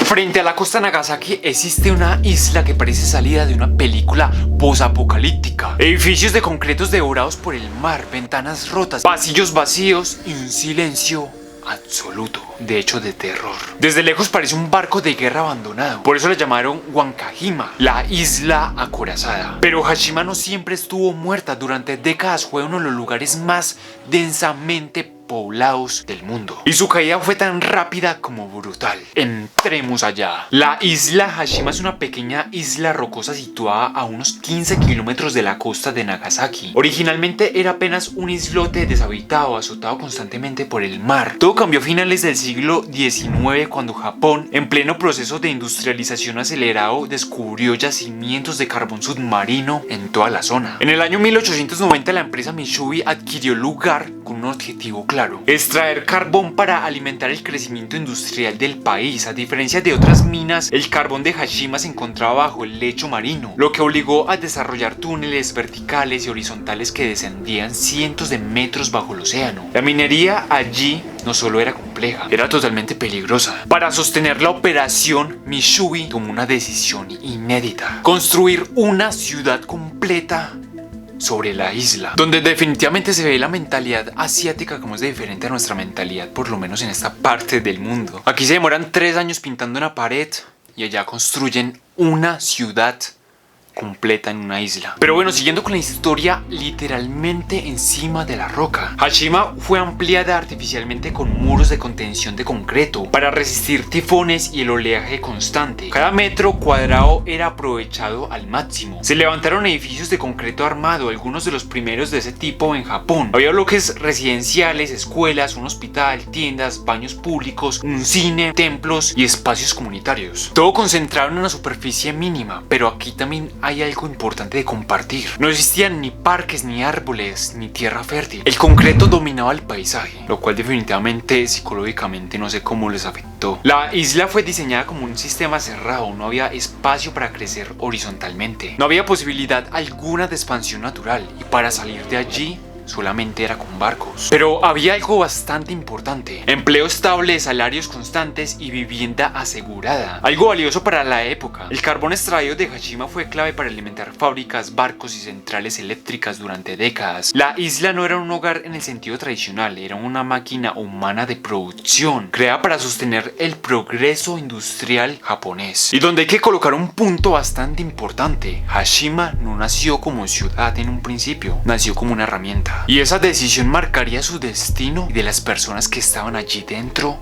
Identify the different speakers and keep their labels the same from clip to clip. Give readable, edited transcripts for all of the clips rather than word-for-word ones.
Speaker 1: Frente a la costa de Nagasaki existe una isla que parece salida de una película posapocalíptica. Edificios de concretos devorados por el mar, ventanas rotas, pasillos vacíos y un silencio absoluto, de hecho de terror. Desde lejos parece un barco de guerra abandonado, por eso le llamaron Wankajima, la isla acorazada. Pero Hashima no siempre estuvo muerta, durante décadas fue uno de los lugares más densamente poblados del mundo, y su caída fue tan rápida como brutal. Entremos allá. La isla Hashima es una pequeña isla rocosa situada a unos 15 kilómetros de la costa de Nagasaki. Originalmente era apenas un islote deshabitado, azotado constantemente por el mar. Todo cambió a finales del siglo XIX, cuando Japón, en pleno proceso de industrialización acelerado, descubrió yacimientos de carbón submarino en toda la zona. En el año 1890 la empresa Mitsui adquirió el lugar con un objetivo claro: extraer carbón para alimentar el crecimiento industrial del país. A diferencia de otras minas, el carbón de Hashima se encontraba bajo el lecho marino, lo que obligó a desarrollar túneles verticales y horizontales que descendían cientos de metros bajo el océano. La minería allí no solo era compleja, era totalmente peligrosa. Para sostener la operación, Mitsui tomó una decisión inédita: construir una ciudad completa sobre la isla, donde definitivamente se ve la mentalidad asiática como es de diferente a nuestra mentalidad, por lo menos en esta parte del mundo. Aquí se demoran 3 años pintando una pared y allá construyen una ciudad completa en una isla. Pero bueno, siguiendo con la historia, literalmente encima de la roca, Hashima fue ampliada artificialmente con muros de contención de concreto para resistir tifones y el oleaje constante. Cada metro cuadrado era aprovechado al máximo. Se levantaron edificios de concreto armado, algunos de los primeros de ese tipo en Japón. Había bloques residenciales, escuelas, un hospital, tiendas, baños públicos, un cine, templos y espacios comunitarios. Todo concentrado en una superficie mínima, pero aquí también hay algo importante de compartir. No existían ni parques, ni árboles, ni tierra fértil. El concreto dominaba el paisaje, lo cual definitivamente psicológicamente no sé cómo les afectó. La isla fue diseñada como un sistema cerrado, no había espacio para crecer horizontalmente. No había posibilidad alguna de expansión natural, y para salir de allí solamente era con barcos. Pero había algo bastante importante: empleo estable, salarios constantes y vivienda asegurada. Algo valioso para la época. El carbón extraído de Hashima fue clave para alimentar fábricas, barcos y centrales eléctricas durante décadas. La isla no era un hogar en el sentido tradicional, era una máquina humana de producción, creada para sostener el progreso industrial japonés. Y donde hay que colocar un punto bastante importante: Hashima no nació como ciudad en un principio, nació como una herramienta. Y esa decisión marcaría su destino y de las personas que estaban allí dentro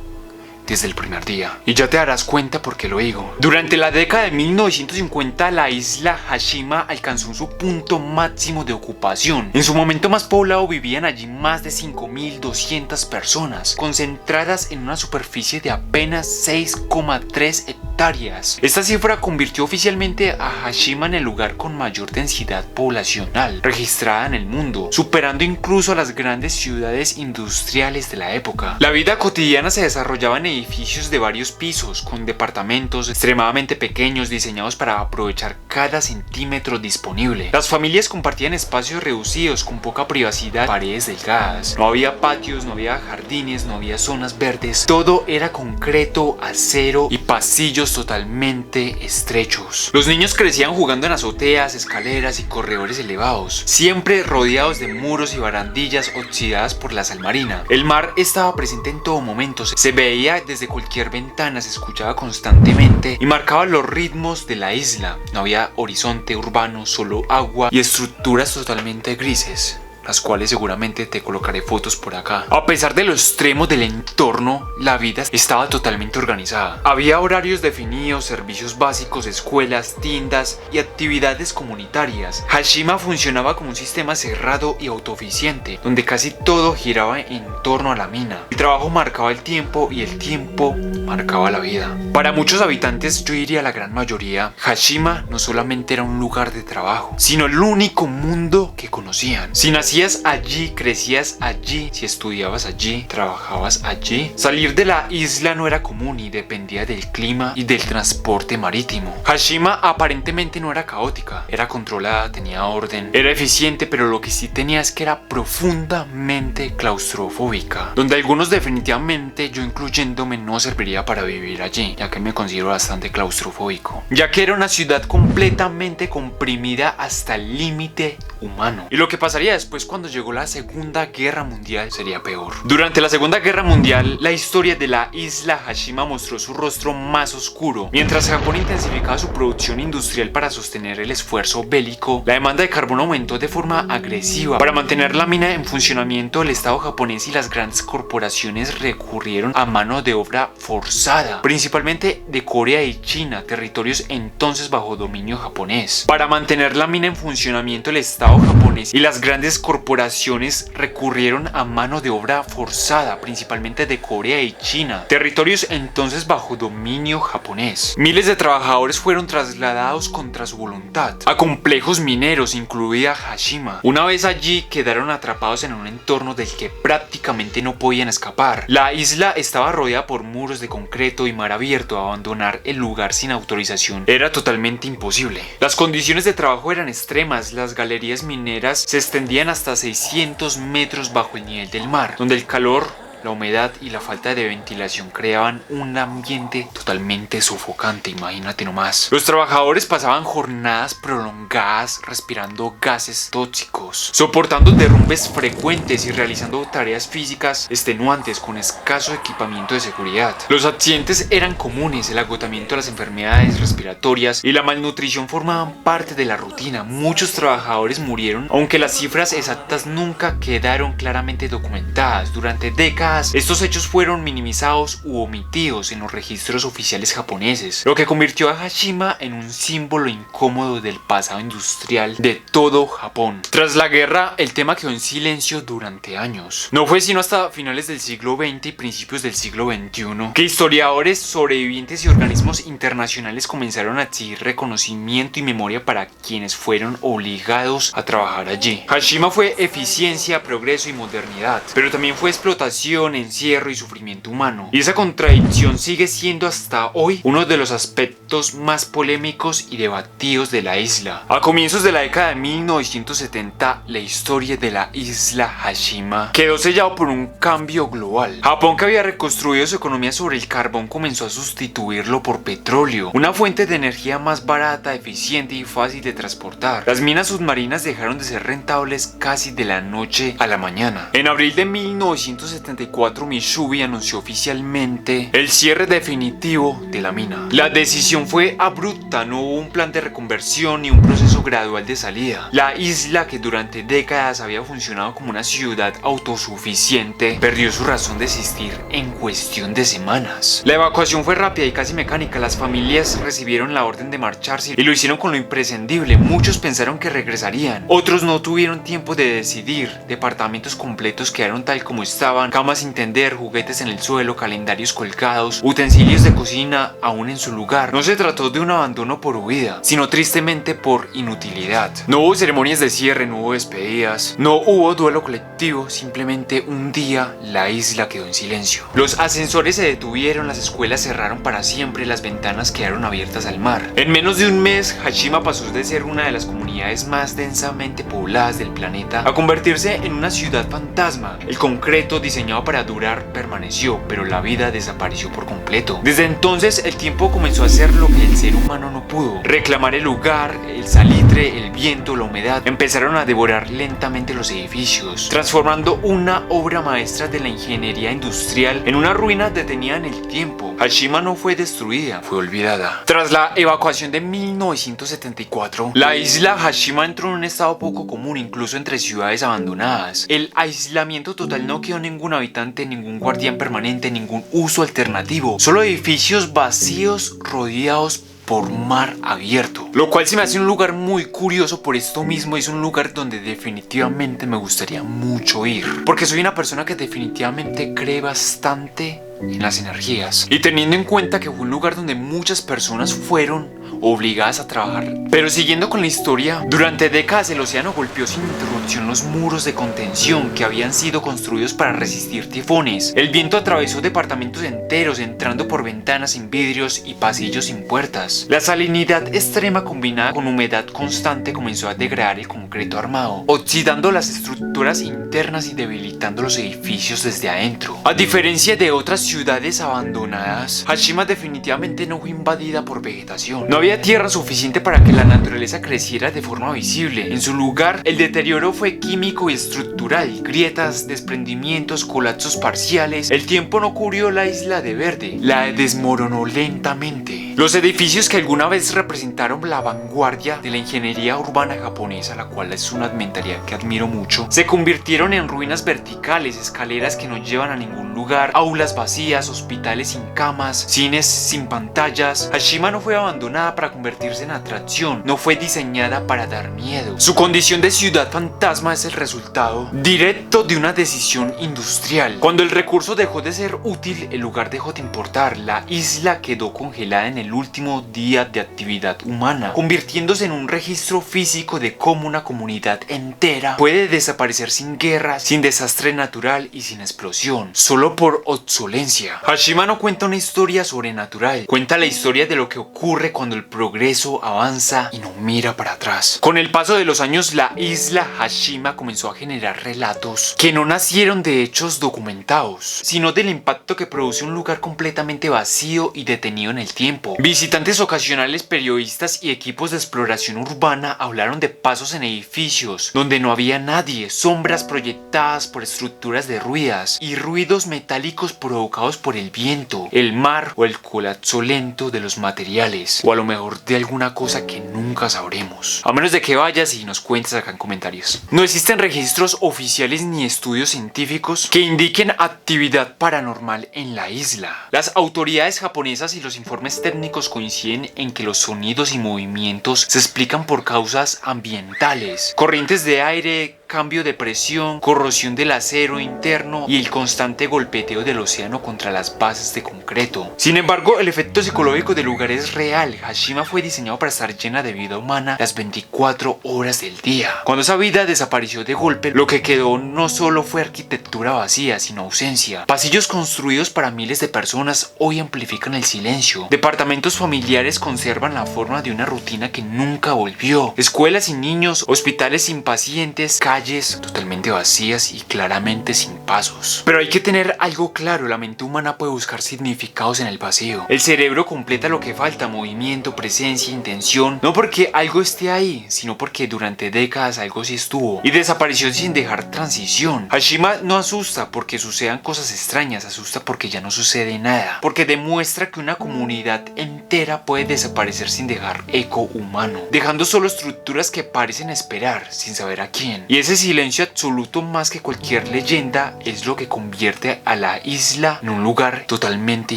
Speaker 1: desde el primer día. Y ya te darás cuenta por qué lo digo. Durante la década de 1950, la isla Hashima alcanzó su punto máximo de ocupación. En su momento más poblado vivían allí más de 5.200 personas, concentradas en una superficie de apenas 6,3 hectáreas. Esta cifra convirtió oficialmente a Hashima en el lugar con mayor densidad poblacional registrada en el mundo, superando incluso a las grandes ciudades industriales de la época. La vida cotidiana se desarrollaba en edificios de varios pisos, con departamentos extremadamente pequeños diseñados para aprovechar cada centímetro disponible. Las familias compartían espacios reducidos con poca privacidad, paredes delgadas. No había patios, no había jardines, no había zonas verdes. Todo era concreto, acero y pasillos totalmente estrechos. Los niños crecían jugando en azoteas, escaleras y corredores elevados, siempre rodeados de muros y barandillas oxidadas por la sal marina. El mar estaba presente en todo momento, se veía desde cualquier ventana, se escuchaba constantemente y marcaba los ritmos de la isla. No había horizonte urbano, solo agua y estructuras totalmente grises, las cuales seguramente te colocaré fotos por acá. A pesar de lo extremo del entorno, la vida estaba totalmente organizada. Había horarios definidos, servicios básicos, escuelas, tiendas y actividades comunitarias. Hashima funcionaba como un sistema cerrado y autoeficiente, donde casi todo giraba en torno a la mina. El trabajo marcaba el tiempo y el tiempo marcaba la vida. Para muchos habitantes, yo diría la gran mayoría, Hashima no solamente era un lugar de trabajo, sino el único mundo que conocían. Si nacían nacías allí, crecías allí, si estudiabas allí, trabajabas allí. Salir de la isla no era común y dependía del clima y del transporte marítimo. Hashima aparentemente no era caótica, era controlada, tenía orden, era eficiente, pero lo que sí tenía es que era profundamente claustrofóbica, donde algunos definitivamente, yo incluyéndome, no serviría para vivir allí, ya que me considero bastante claustrofóbico, ya que era una ciudad completamente comprimida hasta el límite humano. Y lo que pasaría después cuando llegó la Segunda Guerra Mundial sería peor. Durante la Segunda Guerra Mundial, la historia de la isla Hashima mostró su rostro más oscuro. Mientras Japón intensificaba su producción industrial para sostener el esfuerzo bélico, la demanda de carbón aumentó de forma agresiva. Para mantener la mina en funcionamiento, el Estado japonés y las grandes corporaciones recurrieron a mano de obra forzada, principalmente de Corea y China, territorios entonces bajo dominio japonés. Para mantener la mina en funcionamiento, el Estado japonés y las grandes corporaciones recurrieron a mano de obra forzada, principalmente de Corea y China, territorios entonces bajo dominio japonés. Miles de trabajadores fueron trasladados contra su voluntad a complejos mineros, incluida Hashima. Una vez allí, quedaron atrapados en un entorno del que prácticamente no podían escapar. La isla estaba rodeada por muros de concreto y mar abierto. Abandonar el lugar sin autorización era totalmente imposible. Las condiciones de trabajo eran extremas. Las galerías mineras se extendían hasta 600 metros bajo el nivel del mar, donde el calor, la humedad y la falta de ventilación creaban un ambiente totalmente sofocante, imagínate nomás. Los trabajadores pasaban jornadas prolongadas respirando gases tóxicos, soportando derrumbes frecuentes y realizando tareas físicas extenuantes con escaso equipamiento de seguridad. Los accidentes eran comunes, el agotamiento de las enfermedades respiratorias y la malnutrición formaban parte de la rutina. Muchos trabajadores murieron, aunque las cifras exactas nunca quedaron claramente documentadas. Durante décadas, estos hechos fueron minimizados u omitidos en los registros oficiales japoneses, lo que convirtió a Hashima en un símbolo incómodo del pasado industrial de todo Japón. Tras la guerra, el tema quedó en silencio durante años. No fue sino hasta finales del siglo XX y principios del siglo XXI que historiadores, sobrevivientes y organismos internacionales comenzaron a exigir reconocimiento y memoria para quienes fueron obligados a trabajar allí. Hashima fue eficiencia, progreso y modernidad, pero también fue explotación, encierro y sufrimiento humano. Y esa contradicción sigue siendo hasta hoy uno de los aspectos más polémicos y debatidos de la isla. A comienzos de la década de 1970, la historia de la isla Hashima quedó sellado por un cambio global. Japón, que había reconstruido su economía sobre el carbón, comenzó a sustituirlo por petróleo, una fuente de energía más barata, eficiente y fácil de transportar. Las minas submarinas dejaron de ser rentables casi de la noche a la mañana. En abril de 1974, Mitsubishi anunció oficialmente el cierre definitivo de la mina. La decisión fue abrupta, no hubo un plan de reconversión ni un proceso gradual de salida. La isla, que durante décadas había funcionado como una ciudad autosuficiente, perdió su razón de existir en cuestión de semanas. La evacuación fue rápida y casi mecánica. Las familias recibieron la orden de marcharse y lo hicieron con lo imprescindible. Muchos pensaron que regresarían, otros no tuvieron tiempo de decidir. Departamentos completos quedaron tal como estaban, camas sin tender, juguetes en el suelo, calendarios colgados, utensilios de cocina aún en su lugar. No se trató de un abandono por huida, sino tristemente por inutilidad. No hubo ceremonias de cierre, no hubo despedidas, no hubo duelo colectivo, simplemente un día la isla quedó en silencio. Los ascensores se detuvieron, las escuelas cerraron para siempre, las ventanas quedaron abiertas al mar. En menos de un mes, Hashima pasó de ser una de las comunidades más densamente pobladas del planeta a convertirse en una ciudad fantasma. El concreto diseñado para durar permaneció, pero la vida desapareció por completo. Desde entonces el tiempo comenzó a hacer lo que el ser humano no pudo: reclamar el lugar, el salitre, el viento, la humedad. Empezaron a devorar lentamente los edificios, transformando una obra maestra de la ingeniería industrial en una ruina detenida en el tiempo. Hashima no fue destruida, fue olvidada. Tras la evacuación de 1974, la isla Hashima entró en un estado poco común, incluso entre ciudades abandonadas. El aislamiento total, no quedó ningún habitante, ningún guardián permanente, ningún uso alternativo, solo edificios vacíos rodeados por mar abierto, lo cual se me hace un lugar muy curioso. Por esto mismo es un lugar donde definitivamente me gustaría mucho ir, porque soy una persona que definitivamente cree bastante en las energías, y teniendo en cuenta que fue un lugar donde muchas personas fueron obligadas a trabajar. Pero siguiendo con la historia, durante décadas el océano golpeó sin interrupción los muros de contención que habían sido construidos para resistir tifones. El viento atravesó departamentos enteros, entrando por ventanas sin vidrios y pasillos sin puertas. La salinidad extrema combinada con humedad constante comenzó a degradar el concreto armado, oxidando las estructuras internas y debilitando los edificios desde adentro. A diferencia de otras ciudades abandonadas, Hashima definitivamente no fue invadida por vegetación. No había tierra suficiente para que la naturaleza creciera de forma visible. En su lugar, el deterioro fue químico y estructural: grietas, desprendimientos, colapsos parciales. El tiempo no cubrió la isla de verde, la desmoronó lentamente. Los edificios que alguna vez representaron la vanguardia de la ingeniería urbana japonesa, la cual es una mentalidad que admiro mucho, se convirtieron en ruinas verticales, escaleras que no llevan a ningún lugar, aulas vacías, hospitales sin camas, cines sin pantallas. Hashima no fue abandonada para convertirse en atracción, no fue diseñada para dar miedo. Su condición de ciudad fantasma es el resultado directo de una decisión industrial. Cuando el recurso dejó de ser útil, el lugar dejó de importar. La isla quedó congelada en el último día de actividad humana, convirtiéndose en un registro físico de cómo una comunidad entera puede desaparecer sin guerra, sin desastre natural y sin explosión, solo por obsolencia. Hashima no cuenta una historia sobrenatural, cuenta la historia de lo que ocurre cuando el progreso avanza y no mira para atrás. Con el paso de los años, la isla Hashima comenzó a generar relatos que no nacieron de hechos documentados, sino del impacto que produce un lugar completamente vacío y detenido en el tiempo. Visitantes ocasionales, periodistas y equipos de exploración urbana hablaron de pasos en edificios donde no había nadie, sombras proyectadas por estructuras derruidas y ruidos metálicos provocados por el viento, el mar o el colapso lento de los materiales, o a lo mejor de alguna cosa que nunca sabremos, a menos de que vayas y nos cuentes acá en comentarios. No existen registros oficiales ni estudios científicos que indiquen actividad paranormal en la isla. Las autoridades japonesas y los informes técnicos coinciden en que los sonidos y movimientos se explican por causas ambientales, corrientes de aire, cambio de presión, corrosión del acero interno y el constante golpeteo del océano contra las bases de concreto. Sin embargo, el efecto psicológico del lugar es real. Hashima fue diseñado para estar llena de vida humana las 24 horas del día. Cuando esa vida desapareció de golpe, lo que quedó no solo fue arquitectura vacía, sino ausencia. Pasillos construidos para miles de personas hoy amplifican el silencio. Departamentos familiares conservan la forma de una rutina que nunca volvió. Escuelas sin niños, hospitales sin pacientes, calles totalmente vacías y claramente sin pasos. Pero hay que tener algo claro: la mente humana puede buscar significados en el vacío. El cerebro completa lo que falta: movimiento, presencia, intención, no porque algo esté ahí, sino porque durante décadas algo sí estuvo y desapareció sin dejar transición. Hashima no asusta porque sucedan cosas extrañas, asusta porque ya no sucede nada, porque demuestra que una comunidad entera puede desaparecer sin dejar eco humano, dejando solo estructuras que parecen esperar sin saber a quién. Y ese silencio absoluto, más que cualquier leyenda, es lo que convierte a la isla en un lugar totalmente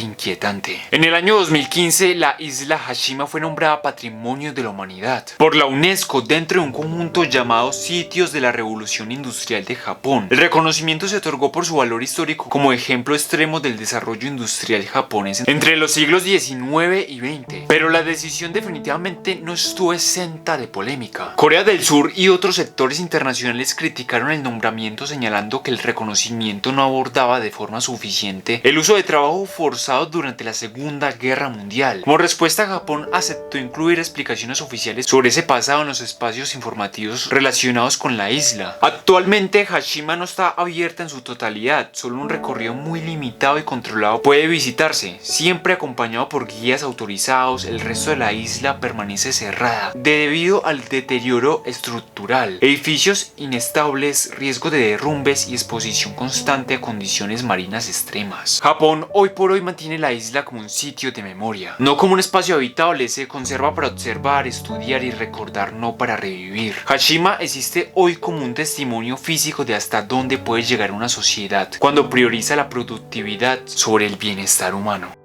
Speaker 1: inquietante. En el año 2015, la isla Hashima fue nombrada Patrimonio de la Humanidad por la UNESCO dentro de un conjunto llamado Sitios de la Revolución Industrial de Japón. El reconocimiento se otorgó por su valor histórico como ejemplo extremo del desarrollo industrial japonés entre los siglos XIX y XX. Pero la decisión definitivamente no estuvo exenta de polémica. Corea del Sur y otros sectores internacionales criticaron el nombramiento, señalando que el reconocimiento no abordaba de forma suficiente el uso de trabajo forzado durante la Segunda Guerra Mundial. Como respuesta, Japón aceptó incluir explicaciones oficiales sobre ese pasado en los espacios informativos relacionados con la isla. Actualmente, Hashima no está abierta en su totalidad, solo un recorrido muy limitado y controlado puede visitarse, siempre acompañado por guías autorizados. El resto de la isla permanece cerrada debido al deterioro estructural, edificios inestables, riesgo de derrumbes y exposición constante a condiciones marinas extremas. Japón hoy por hoy mantiene la isla como un sitio de memoria, no como un espacio habitable. Se conserva para observar, estudiar y recordar, no para revivir. Hashima existe hoy como un testimonio físico de hasta dónde puede llegar una sociedad cuando prioriza la productividad sobre el bienestar humano.